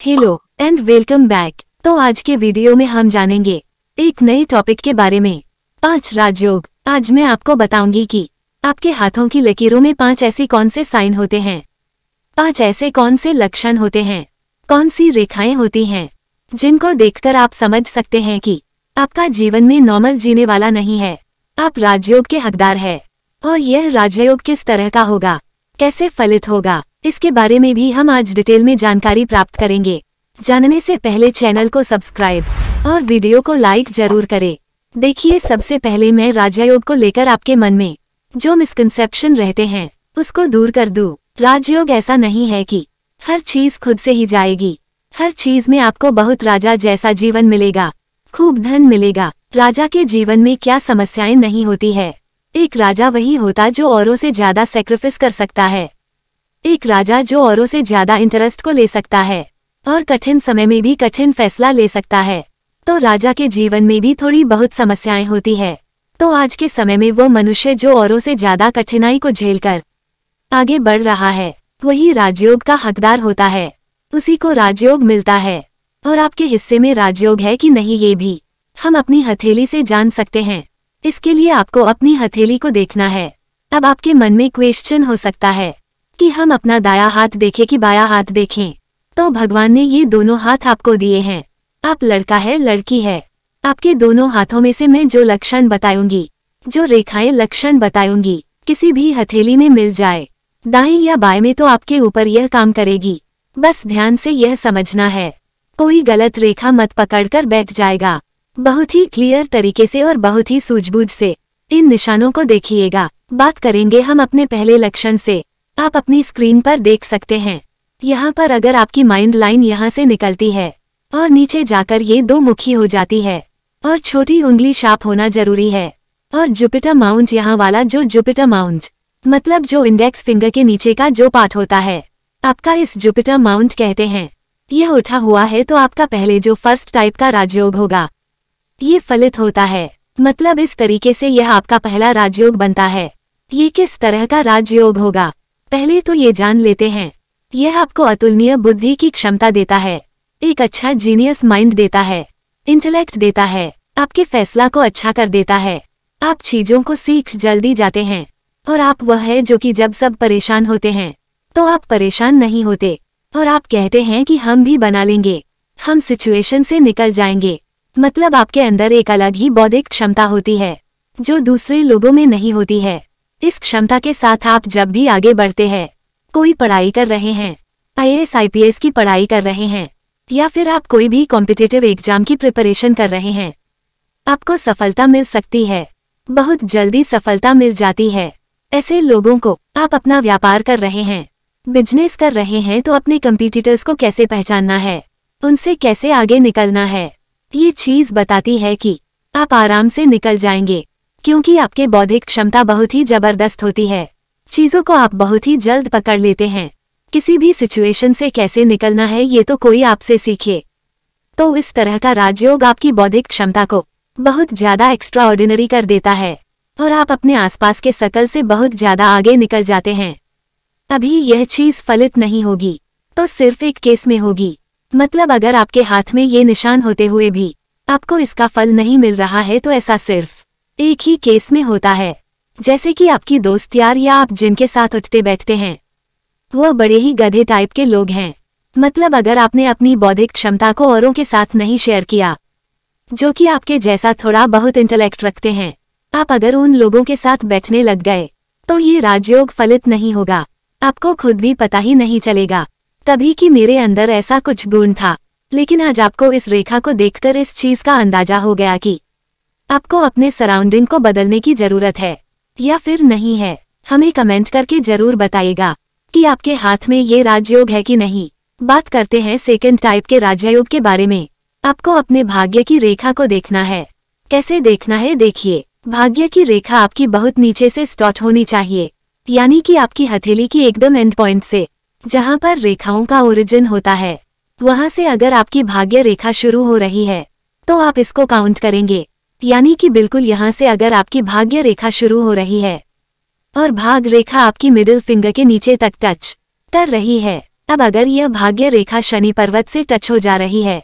Hello and welcome back. तो आज के वीडियो में हम जानेंगे एक नए टॉपिक के बारे में, 5 राजयोग। आज मैं आपको बताऊंगी कि आपके हाथों की लकीरों में 5 ऐसी कौन से साइन होते हैं, 5 ऐसे कौन से लक्षण होते हैं, कौन सी रेखाएं होती हैं जिनको देखकर आप समझ सकते हैं कि आपका जीवन में नॉर्मल जीने वाला नहीं है, आप राजयोग के हकदार हैं। और यह राजयोग किस तरह का होगा, कैसे फलित होगा, इसके बारे में भी हम आज डिटेल में जानकारी प्राप्त करेंगे। जानने से पहले चैनल को सब्सक्राइब और वीडियो को लाइक जरूर करें। देखिए, सबसे पहले मैं राजयोग को लेकर आपके मन में जो मिसकंसेप्शन रहते हैं उसको दूर कर दूं। राजयोग ऐसा नहीं है कि हर चीज खुद से ही जाएगी, हर चीज में आपको बहुत राजा जैसा जीवन मिलेगा, खूब धन मिलेगा। राजा के जीवन में क्या समस्याएं नहीं होती है। एक राजा वही होता जो औरों से ज्यादा सेक्रीफाइस कर सकता है, एक राजा जो औरों से ज्यादा इंटरेस्ट को ले सकता है और कठिन समय में भी कठिन फैसला ले सकता है। तो राजा के जीवन में भी थोड़ी बहुत समस्याएं होती है। तो आज के समय में वो मनुष्य जो औरों से ज्यादा कठिनाई को झेलकर आगे बढ़ रहा है वही राजयोग का हकदार होता है, उसी को राजयोग मिलता है। और आपके हिस्से में राजयोग है कि नहीं ये भी हम अपनी हथेली से जान सकते हैं। इसके लिए आपको अपनी हथेली को देखना है। अब आपके मन में क्वेश्चन हो सकता है कि हम अपना दायां हाथ देखें कि बायां हाथ देखें। तो भगवान ने ये दोनों हाथ आपको दिए हैं, आप लड़का है लड़की है। आपके दोनों हाथों में से मैं जो लक्षण बताऊंगी, जो रेखाएं लक्षण बताऊंगी, किसी भी हथेली में मिल जाए, दाएं या बाएं में, तो आपके ऊपर यह काम करेगी। बस ध्यान से यह समझना है, कोई गलत रेखा मत पकड़कर बैठ जाएगा। बहुत ही क्लियर तरीके से और बहुत ही सूझबूझ से इन निशानों को देखिएगा। बात करेंगे हम अपने पहले लक्षण से। आप अपनी स्क्रीन पर देख सकते हैं, यहाँ पर अगर आपकी माइंड लाइन यहाँ से निकलती है और नीचे जाकर ये 2 मुखी हो जाती है और छोटी उंगली शार्प होना जरूरी है। और जुपिटर माउंट यहाँ वाला, जो जुपिटर माउंट मतलब जो इंडेक्स फिंगर के नीचे का जो पार्ट होता है, आपका इस जुपिटर माउंट कहते हैं, यह उठा हुआ है तो आपका पहले जो फर्स्ट टाइप का राजयोग होगा ये फलित होता है। मतलब इस तरीके से यह आपका पहला राजयोग बनता है। ये किस तरह का राजयोग होगा, पहले तो ये जान लेते हैं। यह आपको अतुलनीय बुद्धि की क्षमता देता है, एक अच्छा जीनियस माइंड देता है, इंटेलेक्ट देता है, आपके फैसला को अच्छा कर देता है। आप चीजों को सीख जल्दी जाते हैं और आप वह है जो कि जब सब परेशान होते हैं तो आप परेशान नहीं होते और आप कहते हैं कि हम भी बना लेंगे, हम सिचुएशन से निकल जाएंगे। मतलब आपके अंदर एक अलग ही बौद्धिक क्षमता होती है जो दूसरे लोगों में नहीं होती है। इस क्षमता के साथ आप जब भी आगे बढ़ते हैं, कोई पढ़ाई कर रहे हैं, IAS IPS की पढ़ाई कर रहे हैं, या फिर आप कोई भी कॉम्पिटिटिव एग्जाम की प्रिपरेशन कर रहे हैं, आपको सफलता मिल सकती है, बहुत जल्दी सफलता मिल जाती है। ऐसे लोगों को आप अपना व्यापार कर रहे हैं, बिजनेस कर रहे हैं, तो अपने कंपटीटर्स को कैसे पहचानना है, उनसे कैसे आगे निकलना है, ये चीज बताती है कि आप आराम से निकल जाएंगे, क्योंकि आपके बौद्धिक क्षमता बहुत ही जबरदस्त होती है। चीजों को आप बहुत ही जल्द पकड़ लेते हैं। किसी भी सिचुएशन से कैसे निकलना है ये तो कोई आपसे सीखे। तो इस तरह का राजयोग आपकी बौद्धिक क्षमता को बहुत ज्यादा एक्स्ट्रा ऑर्डिनरी कर देता है और आप अपने आसपास के सर्कल से बहुत ज्यादा आगे निकल जाते हैं। अभी यह चीज फलित नहीं होगी तो सिर्फ एक केस में होगी। मतलब अगर आपके हाथ में ये निशान होते हुए भी आपको इसका फल नहीं मिल रहा है तो ऐसा सिर्फ एक ही केस में होता है। जैसे कि आपकी दोस्त यार या आप जिनके साथ उठते बैठते हैं वो बड़े ही गधे टाइप के लोग हैं। मतलब अगर आपने अपनी बौद्धिक क्षमता को औरों के साथ नहीं शेयर किया जो कि आपके जैसा थोड़ा बहुत इंटेलेक्ट रखते हैं, आप अगर उन लोगों के साथ बैठने लग गए तो ये राजयोग फलित नहीं होगा। आपको खुद भी पता ही नहीं चलेगा कभी कि मेरे अंदर ऐसा कुछ गुण था। लेकिन आज आपको इस रेखा को देखकर इस चीज का अंदाजा हो गया कि आपको अपने सराउंडिंग को बदलने की जरूरत है या फिर नहीं है। हमें कमेंट करके जरूर बताइएगा कि आपके हाथ में ये राजयोग है कि नहीं। बात करते हैं सेकंड टाइप के राजयोग के बारे में। आपको अपने भाग्य की रेखा को देखना है। कैसे देखना है, देखिए, भाग्य की रेखा आपकी बहुत नीचे से स्टार्ट होनी चाहिए, यानी कि आपकी हथेली की एकदम एंड पॉइंट से, जहां पर रेखाओं का ओरिजिन होता है, वहां से अगर आपकी भाग्य रेखा शुरू हो रही है तो आप इसको काउंट करेंगे। यानी कि बिल्कुल यहां से अगर आपकी भाग्य रेखा शुरू हो रही है और भाग रेखा आपकी मिडिल फिंगर के नीचे तक टच कर रही है, अब अगर यह भाग्य रेखा शनि पर्वत से टच हो जा रही है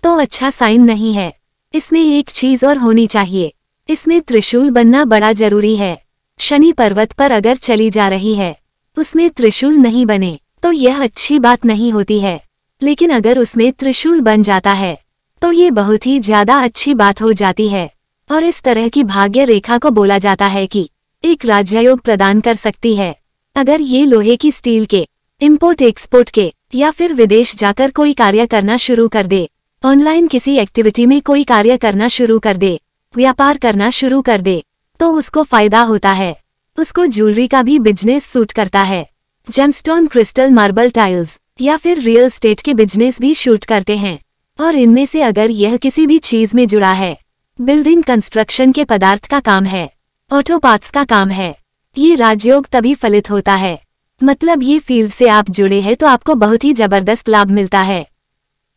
तो अच्छा साइन नहीं है। इसमें एक चीज और होनी चाहिए, इसमें त्रिशूल बनना बड़ा जरूरी है। शनि पर्वत पर अगर चली जा रही है उसमें त्रिशूल नहीं बने तो यह अच्छी बात नहीं होती है, लेकिन अगर उसमें त्रिशूल बन जाता है तो ये बहुत ही ज्यादा अच्छी बात हो जाती है। और इस तरह की भाग्य रेखा को बोला जाता है कि एक राजयोग प्रदान कर सकती है। अगर ये लोहे की, स्टील के, इंपोर्ट एक्सपोर्ट के या फिर विदेश जाकर कोई कार्य करना शुरू कर दे, ऑनलाइन किसी एक्टिविटी में कोई कार्य करना शुरू कर दे, व्यापार करना शुरू कर दे, तो उसको फायदा होता है। उसको ज्वेलरी का भी बिजनेस सूट करता है। जेमस्टोन, क्रिस्टल, मार्बल टाइल्स या फिर रियल एस्टेट के बिजनेस भी शूट करते हैं। और इनमें से अगर यह किसी भी चीज में जुड़ा है, बिल्डिंग, कंस्ट्रक्शन के पदार्थ का काम है, ऑटो पार्ट्स का काम है, ये राजयोग तभी फलित होता है। मतलब ये फील्ड से आप जुड़े हैं तो आपको बहुत ही जबरदस्त लाभ मिलता है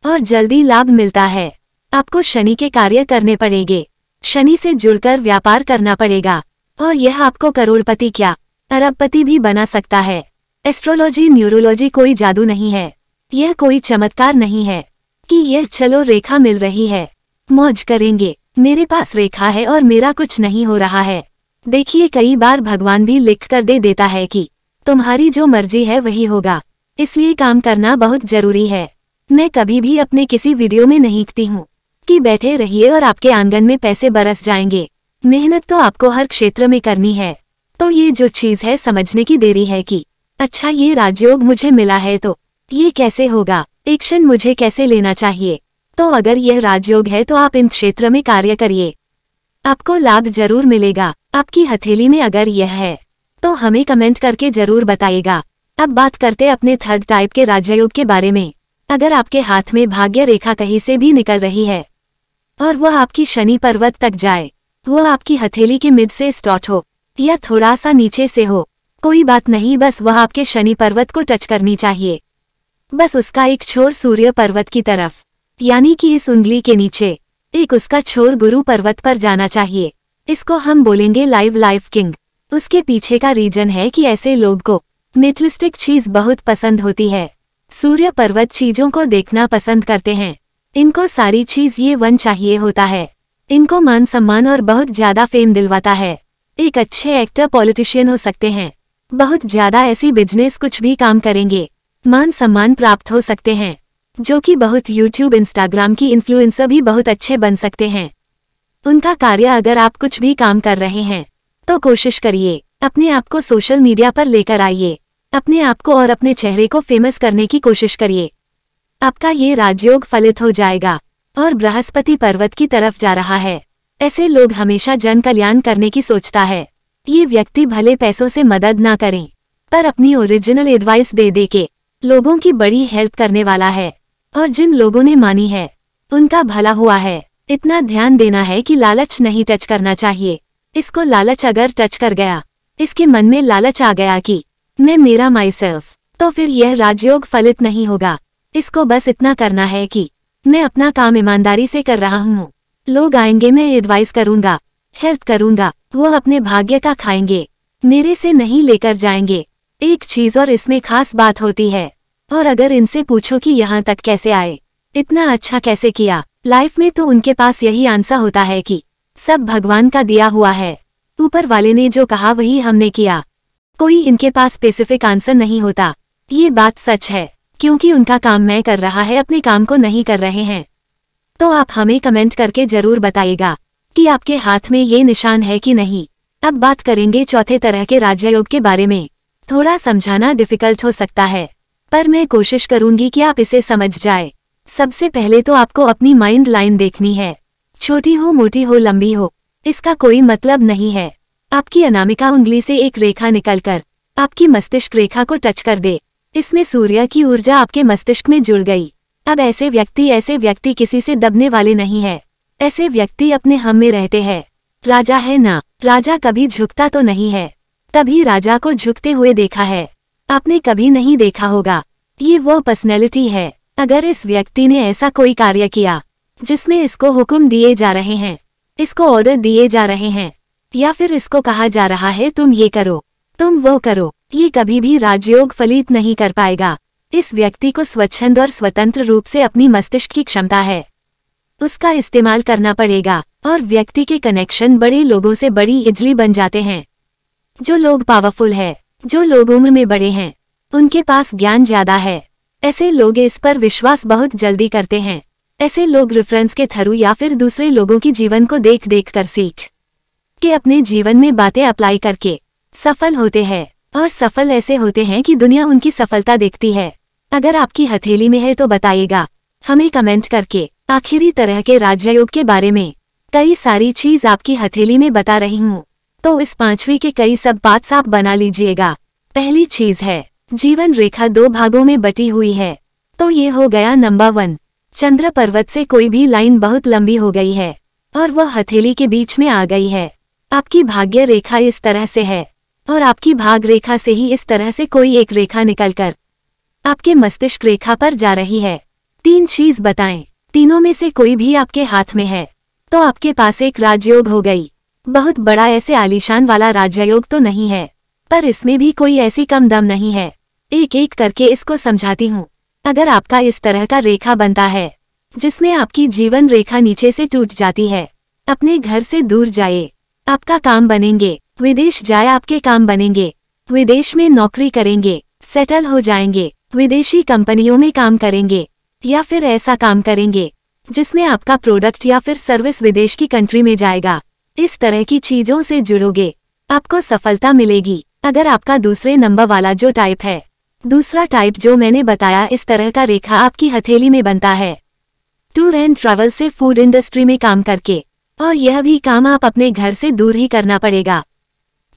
और जल्दी लाभ मिलता है। आपको शनि के कार्य करने पड़ेंगे, शनि से जुड़कर व्यापार करना पड़ेगा और यह आपको करोड़पति क्या अरबपति भी बना सकता है। एस्ट्रोलॉजी, न्यूरोलॉजी कोई जादू नहीं है, यह कोई चमत्कार नहीं है कि यह चलो रेखा मिल रही है, मौज करेंगे, मेरे पास रेखा है और मेरा कुछ नहीं हो रहा है। देखिए कई बार भगवान भी लिख कर दे देता है कि तुम्हारी जो मर्जी है वही होगा, इसलिए काम करना बहुत जरूरी है। मैं कभी भी अपने किसी वीडियो में नहीं कहती हूँ कि बैठे रहिए और आपके आंगन में पैसे बरस जाएंगे। मेहनत तो आपको हर क्षेत्र में करनी है। तो ये जो चीज है समझने की देरी है कि अच्छा ये राजयोग मुझे मिला है तो ये कैसे होगा, एक्शन मुझे कैसे लेना चाहिए। तो अगर यह राजयोग है तो आप इन क्षेत्र में कार्य करिए, आपको लाभ जरूर मिलेगा। आपकी हथेली में अगर यह है तो हमें कमेंट करके जरूर बताइएगा। अब बात करते अपने थर्ड टाइप के राजयोग के बारे में। अगर आपके हाथ में भाग्य रेखा कहीं से भी निकल रही है और वह आपकी शनि पर्वत तक जाए, वह आपकी हथेली के मिड से स्टार्ट हो या थोड़ा सा नीचे से हो, कोई बात नहीं, बस वह आपके शनि पर्वत को टच करनी चाहिए। बस उसका एक छोर सूर्य पर्वत की तरफ, यानी कि इस उंगली के नीचे एक उसका छोर गुरु पर्वत पर जाना चाहिए। इसको हम बोलेंगे लाइव लाइफ किंग। उसके पीछे का रीजन है कि ऐसे लोग को मेटलिस्टिक चीज बहुत पसंद होती है। सूर्य पर्वत चीजों को देखना पसंद करते हैं, इनको सारी चीज ये वन चाहिए होता है। इनको मान सम्मान और बहुत ज्यादा फेम दिलवाता है। एक अच्छे एक्टर, पॉलिटिशियन हो सकते हैं, बहुत ज्यादा ऐसी बिजनेस कुछ भी काम करेंगे, मान सम्मान प्राप्त हो सकते हैं, जो कि बहुत यूट्यूब, इंस्टाग्राम की इन्फ्लुएंसर भी बहुत अच्छे बन सकते हैं। उनका कार्य, अगर आप कुछ भी काम कर रहे हैं तो कोशिश करिए अपने आप को सोशल मीडिया पर लेकर आइए, अपने आप को और अपने चेहरे को फेमस करने की कोशिश करिए। आपका ये राजयोग फलित हो जाएगा और बृहस्पति पर्वत की तरफ जा रहा है। ऐसे लोग हमेशा जन कल्याण करने की सोचता है। ये व्यक्ति भले पैसों से मदद ना करें पर अपनी ओरिजिनल एडवाइस दे दे के लोगों की बड़ी हेल्प करने वाला है और जिन लोगों ने मानी है उनका भला हुआ है। इतना ध्यान देना है कि लालच नहीं टच करना चाहिए। इसको लालच अगर टच कर गया, इसके मन में लालच आ गया कि मैं मेरा माई सेल्फ, तो फिर यह राजयोग फलित नहीं होगा। इसको बस इतना करना है कि मैं अपना काम ईमानदारी से कर रहा हूँ, लोग आएंगे, मैं एडवाइस करूंगा, हेल्प करूंगा, वो अपने भाग्य का खाएंगे, मेरे से नहीं लेकर जाएंगे। एक चीज और इसमें खास बात होती है, और अगर इनसे पूछो कि यहाँ तक कैसे आए, इतना अच्छा कैसे किया लाइफ में, तो उनके पास यही आंसर होता है कि सब भगवान का दिया हुआ है, ऊपर वाले ने जो कहा वही हमने किया। कोई इनके पास स्पेसिफिक आंसर नहीं होता। ये बात सच है, क्योंकि उनका काम मैं कर रहा है, अपने काम को नहीं कर रहे हैं। तो आप हमें कमेंट करके जरूर बताइएगा कि आपके हाथ में ये निशान है कि नहीं। अब बात करेंगे चौथे तरह के राजयोग के बारे में। थोड़ा समझाना डिफिकल्ट हो सकता है, पर मैं कोशिश करूंगी कि आप इसे समझ जाए। सबसे पहले तो आपको अपनी माइंड लाइन देखनी है, छोटी हो, मोटी हो, लंबी हो, इसका कोई मतलब नहीं है। आपकी अनामिका उंगली से एक रेखा निकलकर आपकी मस्तिष्क रेखा को टच कर दे, इसमें सूर्य की ऊर्जा आपके मस्तिष्क में जुड़ गई। अब ऐसे व्यक्ति किसी से दबने वाले नहीं है। ऐसे व्यक्ति अपने हम में रहते हैं। राजा है ना, राजा कभी झुकता तो नहीं है, कभी राजा को झुकते हुए देखा है आपने कभी नहीं देखा होगा। ये वो पर्सनैलिटी है। अगर इस व्यक्ति ने ऐसा कोई कार्य किया जिसमें इसको हुक्म दिए जा रहे हैं, इसको ऑर्डर दिए जा रहे हैं, या फिर इसको कहा जा रहा है तुम ये करो, तुम वो करो, ये कभी भी राजयोग फलित नहीं कर पाएगा। इस व्यक्ति को स्वच्छंद और स्वतंत्र रूप से अपनी मस्तिष्क की क्षमता है, उसका इस्तेमाल करना पड़ेगा और व्यक्ति के कनेक्शन बड़े लोगों से बड़ी इजली बन जाते हैं। जो लोग पावरफुल है, जो लोग उम्र में बड़े हैं, उनके पास ज्ञान ज्यादा है, ऐसे लोग इस पर विश्वास बहुत जल्दी करते हैं। ऐसे लोग रेफरेंस के थ्रू या फिर दूसरे लोगों की जीवन को देख देख कर सीख के अपने जीवन में बातें अप्लाई करके सफल होते हैं और सफल ऐसे होते हैं कि दुनिया उनकी सफलता देखती है। अगर आपकी हथेली में है तो बताइएगा हमें कमेंट करके। आखिरी तरह के राजयोग के बारे में कई सारी चीज आपकी हथेली में बता रही हूँ, तो इस 5वीं के कई सब पार्ट्स आप बना लीजिएगा। पहली चीज है जीवन रेखा 2 भागों में बटी हुई है, तो ये हो गया नंबर 1। चंद्र पर्वत से कोई भी लाइन बहुत लंबी हो गई है और वह हथेली के बीच में आ गई है। आपकी भाग्य रेखा इस तरह से है और आपकी भाग रेखा से ही इस तरह से कोई एक रेखा निकलकर आपके मस्तिष्क रेखा पर जा रही है। 3 चीज बताएं, तीनों में से कोई भी आपके हाथ में है तो आपके पास एक राजयोग हो गई। बहुत बड़ा ऐसे आलीशान वाला राजयोग तो नहीं है, पर इसमें भी कोई ऐसी कम दम नहीं है। एक एक करके इसको समझाती हूँ। अगर आपका इस तरह का रेखा बनता है जिसमें आपकी जीवन रेखा नीचे से टूट जाती है, अपने घर से दूर जाए, आपका काम बनेंगे, विदेश जाए आपके काम बनेंगे, विदेश में नौकरी करेंगे, सेटल हो जाएंगे, विदेशी कंपनियों में काम करेंगे या फिर ऐसा काम करेंगे जिसमें आपका प्रोडक्ट या फिर सर्विस विदेश की कंट्री में जाएगा। इस तरह की चीजों से जुड़ोगे, आपको सफलता मिलेगी। अगर आपका दूसरे नंबर वाला जो टाइप है, दूसरा टाइप जो मैंने बताया, इस तरह का रेखा आपकी हथेली में बनता है टूर एंड ट्रैवल से फूड इंडस्ट्री में काम करके, और यह भी काम आप अपने घर से दूर ही करना पड़ेगा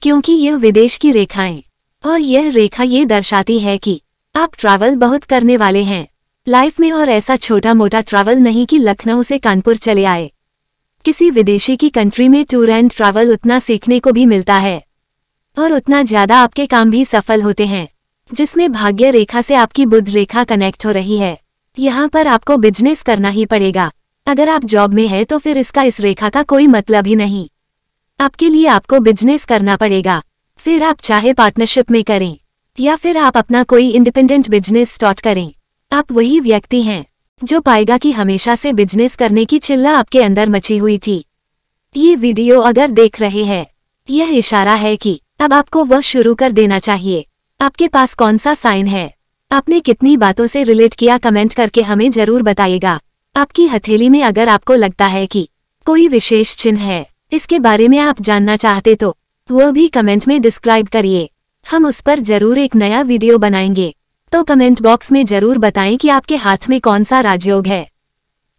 क्योंकि यह विदेश की रेखाएं और यह रेखा ये दर्शाती है कि आप ट्रैवल बहुत करने वाले हैं लाइफ में, और ऐसा छोटा मोटा ट्रैवल नहीं कि लखनऊ से कानपुर चले आए। किसी विदेशी की कंट्री में टूर एंड ट्रैवल उतना सीखने को भी मिलता है और उतना ज्यादा आपके काम भी सफल होते हैं, जिसमें भाग्य रेखा से आपकी बुध रेखा कनेक्ट हो रही है। यहाँ पर आपको बिजनेस करना ही पड़ेगा। अगर आप जॉब में है तो फिर इसका इस रेखा का कोई मतलब ही नहीं। आपके लिए आपको बिजनेस करना पड़ेगा, फिर आप चाहे पार्टनरशिप में करें या फिर आप अपना कोई इंडिपेंडेंट बिजनेस स्टार्ट करें। आप वही व्यक्ति हैं जो पाएगा कि हमेशा से बिजनेस करने की चिल्ला आपके अंदर मची हुई थी। ये वीडियो अगर देख रहे हैं, यह इशारा है कि अब आपको वह शुरू कर देना चाहिए। आपके पास कौन सा साइन है, आपने कितनी बातों से रिलेट किया, कमेंट करके हमें जरूर बताइएगा। आपकी हथेली में अगर आपको लगता है कि कोई विशेष चिन्ह है, इसके बारे में आप जानना चाहते तो वह भी कमेंट में डिस्क्राइब करिए, हम उस पर जरूर एक नया वीडियो बनाएंगे। तो कमेंट बॉक्स में जरूर बताएं कि आपके हाथ में कौन सा राजयोग है।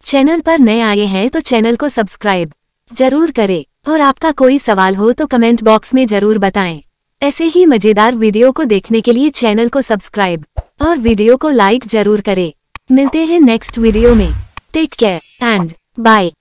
चैनल पर नए आए हैं तो चैनल को सब्सक्राइब जरूर करें, और आपका कोई सवाल हो तो कमेंट बॉक्स में जरूर बताएं। ऐसे ही मजेदार वीडियो को देखने के लिए चैनल को सब्सक्राइब और वीडियो को लाइक जरूर करें। मिलते हैं नेक्स्ट वीडियो में। Take care and bye.